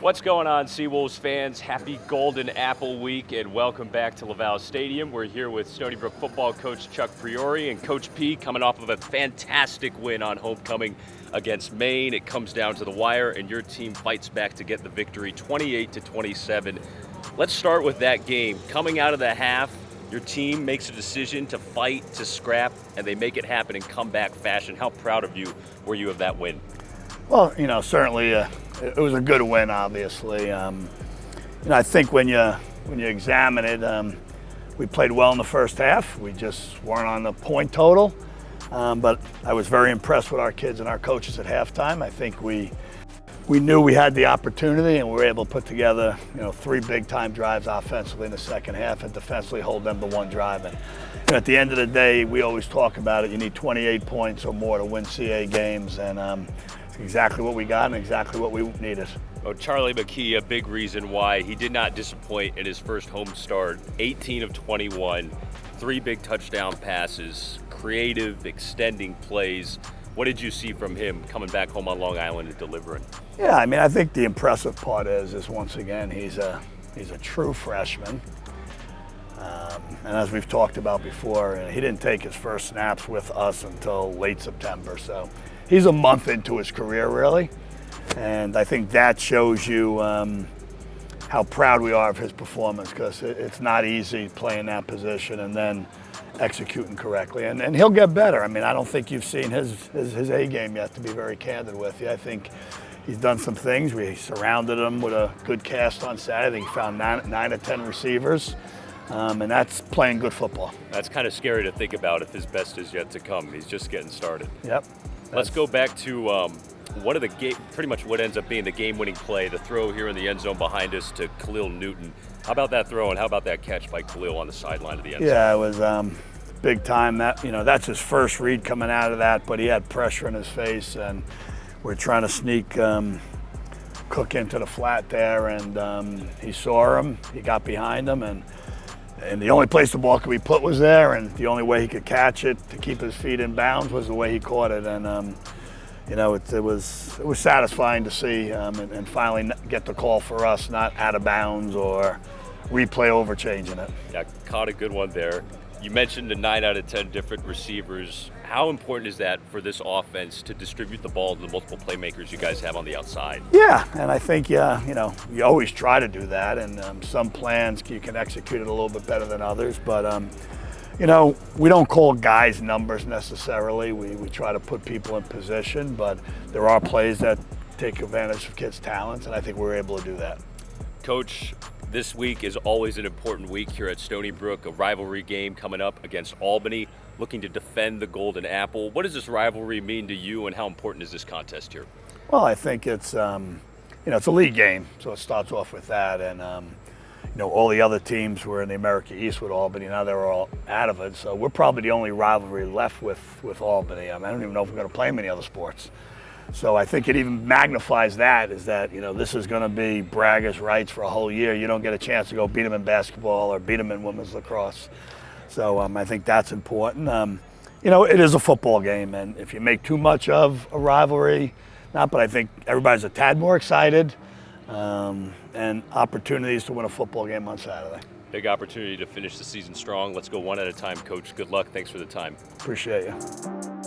What's going on, Seawolves fans? Happy Golden Apple Week and welcome back to Laval Stadium. We're here with Stony Brook football coach Chuck Priore and Coach P coming off of a fantastic win on homecoming against Maine. It comes down to the wire and your team fights back to get the victory 28-27. Let's start with that game. Coming out of the half, your team makes a decision to fight, to scrap, and they make it happen in comeback fashion. How proud of you were you of that win? Well, certainly it was a good win, obviously. I think when you examine it, we played well in the first half. We just weren't on the point total. But I was very impressed with our kids and our coaches at halftime. I think we knew we had the opportunity and we were able to put together, three big-time drives offensively in the second half and defensively hold them to one drive. And at the end of the day, we always talk about it. You need 28 points or more to win CA games, and it's exactly what we got and exactly what we needed. Oh, Charlie McKee, a big reason why he did not disappoint in his first home start. 18 of 21, three big touchdown passes, creative, extending plays. What did you see from him coming back home on Long Island and delivering? Yeah, I think the impressive part is once again, he's a true freshman. And as we've talked about before, he didn't take his first snaps with us until late September. So he's a month into his career, really. And I think that shows you how proud we are of his performance, because it's not easy playing that position and then executing correctly. And he'll get better. I don't think you've seen his A game yet, to be very candid with you. I think he's done some things. We surrounded him with a good cast on Saturday. He found 9 of 10 receivers. And that's playing good football. That's kind of scary to think about if his best is yet to come. He's just getting started. Yep. Let's go back to pretty much what ends up being the game-winning play, the throw here in the end zone behind us to Khalil Newton. How about that throw and how about that catch by Khalil on the sideline of the end zone? Yeah, it was big time. That's his first read coming out of that, but he had pressure in his face, and we're trying to sneak Cook into the flat there, and he saw him. He got behind him, and the only place the ball could be put was there, and the only way he could catch it to keep his feet in bounds was the way he caught it. And it was satisfying to see and finally get the call for us, not out of bounds or replay over changing it. Yeah, caught a good one there. You mentioned the 9 out of 10 different receivers. How important is that for this offense to distribute the ball to the multiple playmakers you guys have on the outside? Yeah, and I think you always try to do that, and some plans you can execute it a little bit better than others. But we don't call guys numbers necessarily. We try to put people in position, but there are plays that take advantage of kids' talents, and I think we're able to do that. Coach, this week is always an important week here at Stony Brook, a rivalry game coming up against Albany, looking to defend the Golden Apple. What does this rivalry mean to you, and how important is this contest here? Well, I think it's it's a league game, so it starts off with that, and all the other teams were in the America East with Albany. Now they're all out of it, so we're probably the only rivalry left with Albany. I don't even know if we're going to play them in any other sports. So I think it even magnifies that, is that, this is going to be braggers' rights for a whole year. You don't get a chance to go beat them in basketball or beat them in women's lacrosse. So I think that's important. It is a football game, and if you make too much of a rivalry, but I think everybody's a tad more excited, and opportunities to win a football game on Saturday. Big opportunity to finish the season strong. Let's go one at a time, Coach. Good luck. Thanks for the time. Appreciate you.